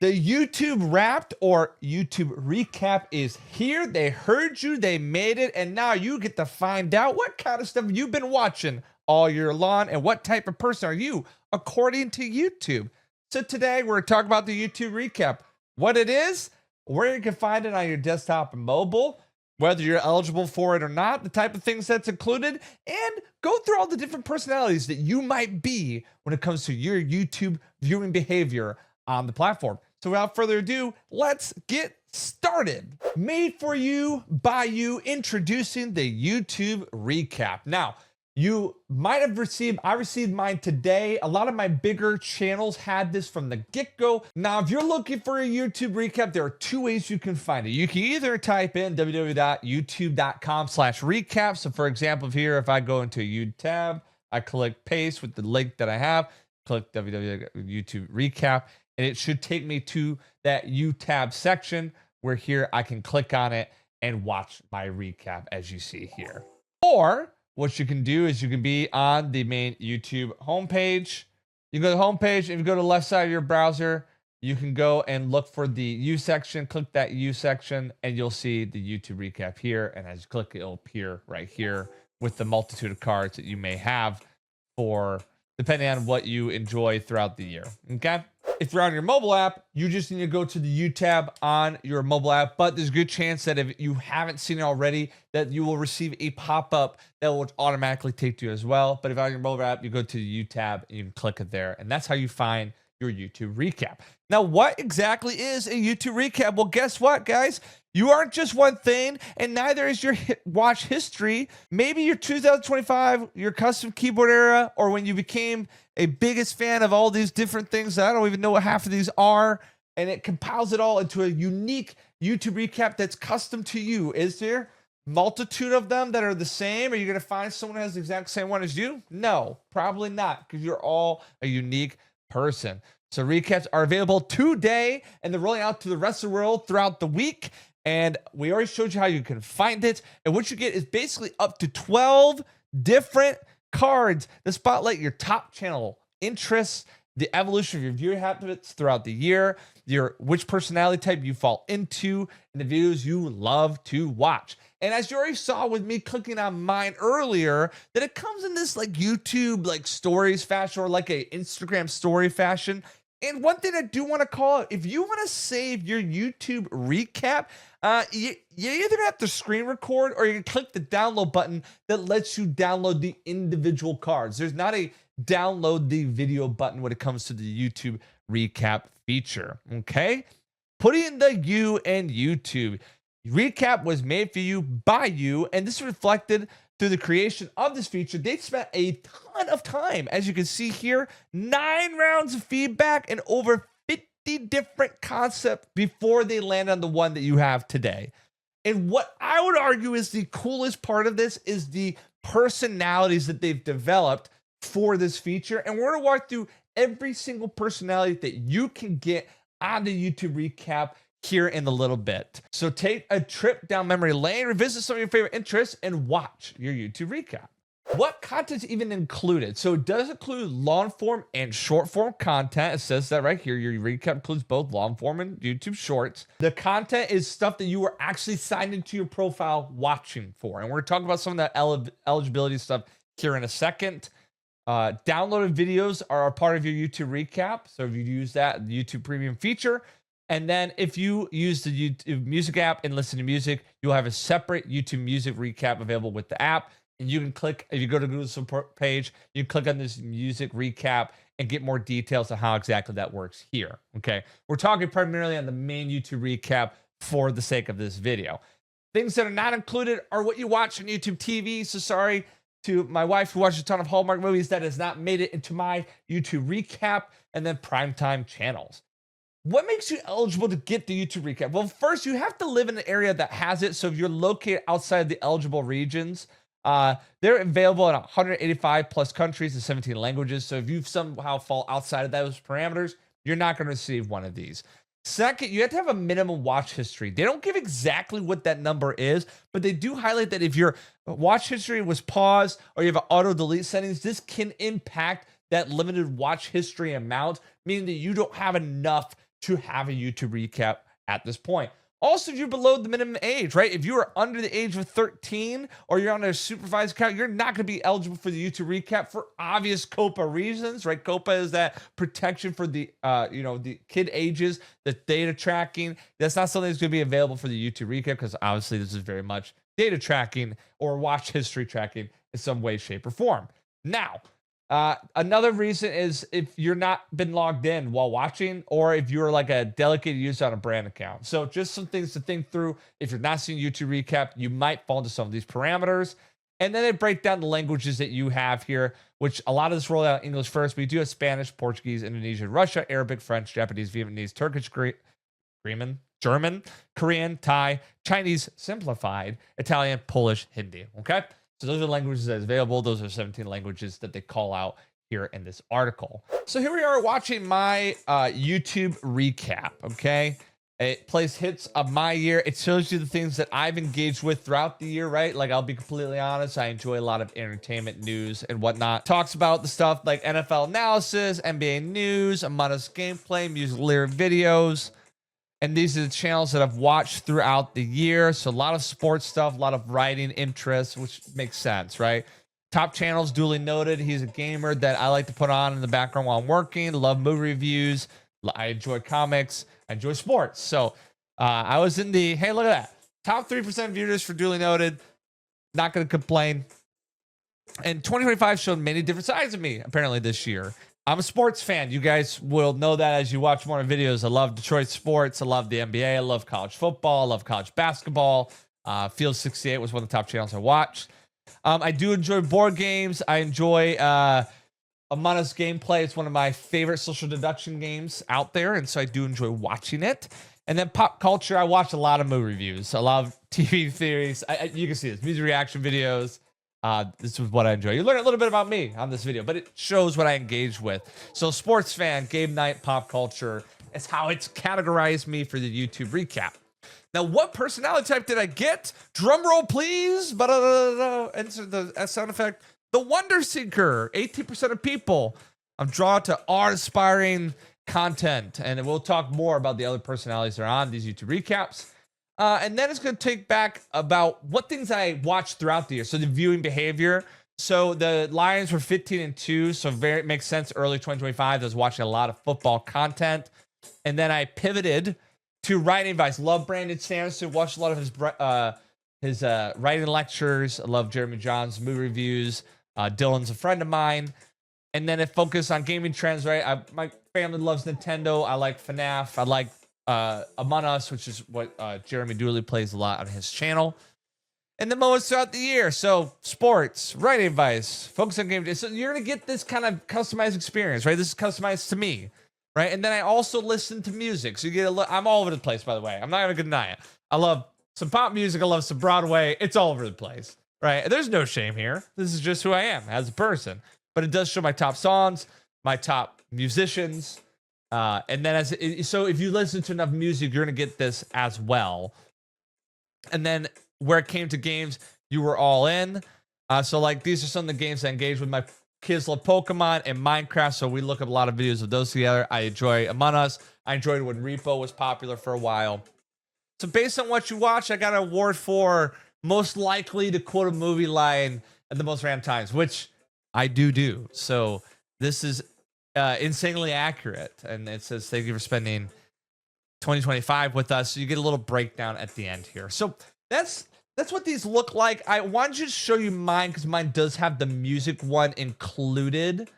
The YouTube Wrapped or YouTube Recap is here. They heard you, they made it, and now you get to find out what kind of stuff you've been watching all year long and what type of person are you according to YouTube. So today we're talking about the YouTube Recap, what it is, where you can find it on your desktop and mobile, whether you're eligible for it or not, the type of things that's included, and go through all the different personalities that you might be when it comes to your YouTube viewing behavior on the platform. So without further ado, let's get started. Made for you, by you, introducing the YouTube Recap. Now, you might have I received mine today. A lot of my bigger channels had this from the get-go. Now, if you're looking for a YouTube recap, there are two ways you can find it. You can either type in www.youtube.com/recap. So for example, here, if I go into a YouTube tab, I click paste with the link that I have, click www.youtube recap, and it should take me to that U tab section where here I can click on it and watch my recap as you see here. Or what you can do is you can be on the main YouTube homepage. You go to the homepage, and if you go to the left side of your browser, you can go and look for the U section, click that U section, and you'll see the YouTube recap here. And as you click, it'll appear right here with the multitude of cards that you may have for depending on what you enjoy throughout the year. Okay. If you're on your mobile app, you just need to go to the U tab on your mobile app, but there's a good chance that if you haven't seen it already, that you will receive a pop-up that will automatically take you as well. But if you're on your mobile app, you go to the U tab and you can click it there, and that's how you find your YouTube recap. Now, what exactly is a YouTube recap? Well, guess what, guys? You aren't just one thing, and neither is your watch history. Maybe your 2025, your custom keyboard era, or when you became a biggest fan of all these different things that I don't even know what half of these are, and it compiles it all into a unique YouTube recap that's custom to you. Is there multitude of them that are the same? Are you going to find someone who has the exact same one as you? No, probably not, because you're all a unique person. So recaps are available today, and they're rolling out to the rest of the world throughout the week. And we already showed you how you can find it. And what you get is basically up to 12 different cards that spotlight your top channel interests, the evolution of your viewing habits throughout the year, which personality type you fall into, and the videos you love to watch. And as you already saw with me clicking on mine earlier, that it comes in this like YouTube like stories fashion or like a Instagram story fashion. And one thing I do want to call out, if you want to save your YouTube recap, you either have to screen record or you can click the download button that lets you download the individual cards. There's not a download the video button when it comes to the YouTube recap feature. Okay, putting in the U in YouTube. Recap was made for you by you, and this is reflected through the creation of this feature. They spent a ton of time, as you can see here, 9 rounds of feedback and over 50 different concepts before they land on the one that you have today. And what I would argue is the coolest part of this is the personalities that they've developed for this feature. And we're going to walk through every single personality that you can get on the YouTube recap here in a little bit. So take a trip down memory lane, revisit some of your favorite interests, and watch your YouTube recap. What content's even included? So it does include long form and short form content. It says that right here. Your recap includes both long form and YouTube shorts. The content is stuff that you were actually signed into your profile watching for. And we're talking about some of that eligibility stuff here in a second. Downloaded videos are a part of your YouTube recap. So if you use that, the YouTube Premium feature. And then if you use the YouTube Music app and listen to music, you'll have a separate YouTube Music recap available with the app. And you can click, if you go to Google's support page, you can click on this music recap and get more details on how exactly that works here. Okay. We're talking primarily on the main YouTube recap for the sake of this video. Things that are not included are what you watch on YouTube TV. So sorry to my wife who watches a ton of Hallmark movies, that has not made it into my YouTube recap. And then primetime channels. What makes you eligible to get the YouTube recap? Well, first, you have to live in an area that has it. So if you're located outside the eligible regions, they're available in 185 plus countries and 17 languages. So if you somehow fall outside of those parameters, you're not going to receive one of these. Second, you have to have a minimum watch history. They don't give exactly what that number is, but they do highlight that if your watch history was paused or you have an auto delete settings, this can impact that limited watch history amount, meaning that you don't have enough to have a YouTube recap at this point. Also, if you're below the minimum age, right? If you are under the age of 13 or you're on a supervised account, you're not going to be eligible for the YouTube recap for obvious COPA reasons, right? COPA is that protection for the, the kid ages, the data tracking. That's not something that's going to be available for the YouTube recap because obviously this is very much data tracking or watch history tracking in some way, shape, or form. Now, another reason is if you're not been logged in while watching, or if you're like a delicate user on a brand account. So just some things to think through. If you're not seeing YouTube recap, you might fall into some of these parameters. And then they break down the languages that you have here, which a lot of this roll out English first, but you do have Spanish, Portuguese, Indonesian, Russia, Arabic, French, Japanese, Vietnamese, Turkish, German, Korean, Thai, Chinese, simplified, Italian, Polish, Hindi. Okay. So those are languages that is available. Those are 17 languages that they call out here in this article. So here we are watching my YouTube recap, okay? It plays hits of my year. It shows you the things that I've engaged with throughout the year, right? Like, I'll be completely honest, I enjoy a lot of entertainment news and whatnot. Talks about the stuff like NFL analysis, NBA news, Among Us gameplay, music lyric videos. And these are the channels that I've watched throughout the year. So a lot of sports stuff, a lot of writing interests, which makes sense, right? Top channels, duly noted. He's a gamer that I like to put on in the background while I'm working. Love movie reviews. I enjoy comics. I enjoy sports. So I was in the, hey, look at that. Top 3% viewers for duly noted. Not going to complain. And 2025 showed many different sides of me, apparently, this year. I'm a sports fan. You guys will know that as you watch more videos. I love Detroit sports. I love the NBA. I love college football. I love college basketball. Field 68 was one of the top channels I watched. I do enjoy board games. I enjoy Among Us gameplay. It's one of my favorite social deduction games out there, and so I do enjoy watching it. And then pop culture, I watch a lot of movie reviews. A lot of TV theories. You can see this. Music reaction videos. This is what I enjoy. You learn a little bit about me on this video, but it shows what I engage with. So sports fan, game night, pop culture. It's how it's categorized me for the YouTube recap. Now, what personality type did I get? Drum roll, please. Insert the sound effect. The Wonder Seeker. 18% of people. I'm drawn to art-inspiring content, and we'll talk more about the other personalities that are on these YouTube recaps. And then it's going to take back about what things I watched throughout the year. So the viewing behavior. So the Lions were 15-2. So it makes sense. Early 2025, I was watching a lot of football content. And then I pivoted to writing advice. Love Brandon Sanderson. Watched a lot of his writing lectures. I love Jeremy John's movie reviews. Dylan's a friend of mine. And then it focused on gaming trends, right? My family loves Nintendo. I like FNAF. I like Among Us, which is what Jeremy Dooley plays a lot on his channel. And the moments throughout the year. So sports, writing advice, focus on game. So you're going to get this kind of customized experience, right? This is customized to me, right? And then I also listen to music. So you get I'm all over the place, by the way. I'm not even going to deny it. I love some pop music. I love some Broadway. It's all over the place, right? There's no shame here. This is just who I am as a person. But it does show my top songs, my top musicians. And then so if you listen to enough music, you're going to get this as well. And then where it came to games, you were all in. So like these are some of the games I engaged with. My kids love Pokemon and Minecraft, so we look up a lot of videos of those together. I enjoy Among Us. I enjoyed when Repo was popular for a while. So based on what you watch, I got an award for most likely to quote a movie line at the most random times, which I do. So this is insanely accurate. And it says, thank you for spending 2025 with us. So you get a little breakdown at the end here. So that's what these look like. I wanted to show you mine because mine does have the music one included.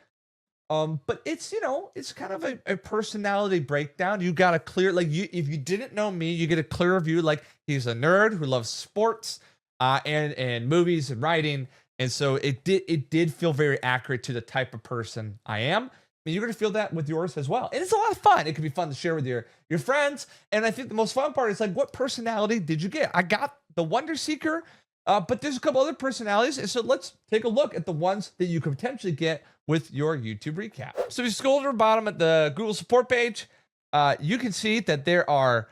But it's, it's kind of a personality breakdown. You got a clear, if you didn't know me, you get a clearer view. Like, he's a nerd who loves sports and movies and writing. And so it did feel very accurate to the type of person I am. I mean, you're going to feel that with yours as well. And it's a lot of fun. It can be fun to share with your friends. And I think the most fun part is like, what personality did you get? I got the Wonder Seeker, but there's a couple other personalities. And so let's take a look at the ones that you could potentially get with your YouTube recap. So if you scroll to the bottom at the Google support page, you can see that there are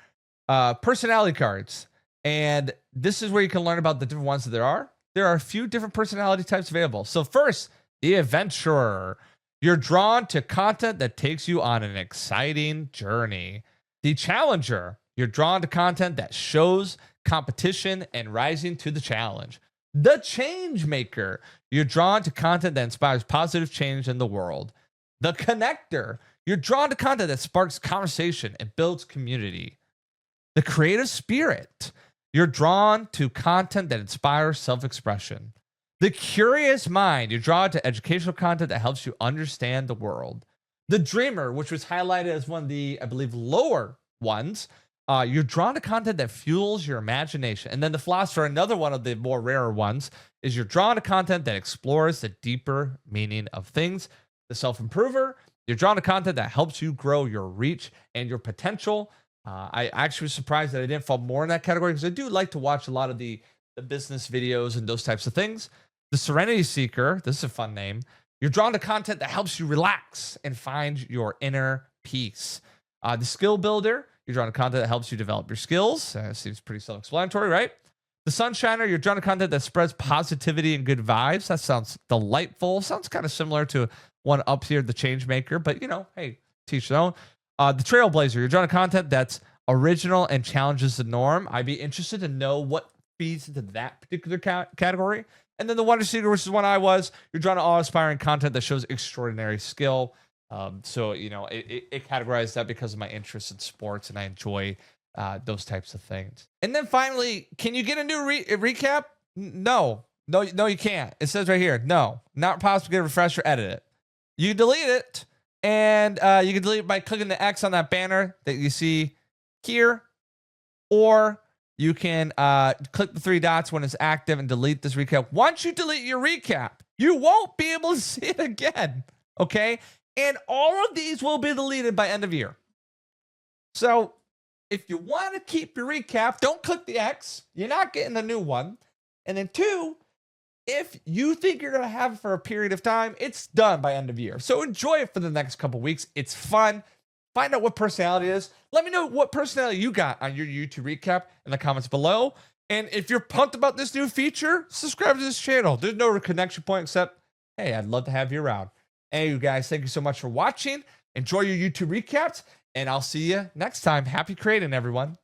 personality cards. And this is where you can learn about the different ones that there are. There are a few different personality types available. So first, the adventurer. You're drawn to content that takes you on an exciting journey. The challenger, you're drawn to content that shows competition and rising to the challenge. The change maker, you're drawn to content that inspires positive change in the world. The connector, you're drawn to content that sparks conversation and builds community. The creative spirit, you're drawn to content that inspires self-expression. The curious mind, you're drawn to educational content that helps you understand the world. The dreamer, which was highlighted as one of the, I believe, lower ones, you're drawn to content that fuels your imagination. And then the philosopher, another one of the more rarer ones, is you're drawn to content that explores the deeper meaning of things. The self-improver, you're drawn to content that helps you grow your reach and your potential. I actually was surprised that I didn't fall more in that category because I do like to watch a lot of the business videos and those types of things. The serenity seeker, this is a fun name. You're drawn to content that helps you relax and find your inner peace. The skill builder, you're drawn to content that helps you develop your skills. Seems pretty self-explanatory, right? The sunshiner, you're drawn to content that spreads positivity and good vibes. That sounds delightful. Sounds kind of similar to one up here, the change maker, but hey, teach their own. The trailblazer, you're drawn to content that's original and challenges the norm. I'd be interested to know what feeds into that particular category. And then the wonder seeker, which is one I was, you're drawn to awe-inspiring content that shows extraordinary skill. So it categorized that because of my interest in sports, and I enjoy those types of things. And then finally, can you get a new recap? No, you can't. It says right here, no, not possible to get a refresher, edit it. You can delete it, and you can delete it by clicking the X on that banner that you see here, or you can click the 3 dots when it's active and delete this recap. Once you delete your recap, you won't be able to see it again, okay? And all of these will be deleted by end of year. So if you want to keep your recap, don't click the X. You're not getting a new one. And then 2, if you think you're going to have it for a period of time, it's done by end of year. So enjoy it for the next couple weeks. It's fun. Find out what personality it is. Let me know what personality you got on your YouTube recap in the comments below. And if you're pumped about this new feature, subscribe to this channel. There's no connection point except, hey, I'd love to have you around. Hey, you guys, thank you so much for watching. Enjoy your YouTube recaps, and I'll see you next time. Happy creating, everyone.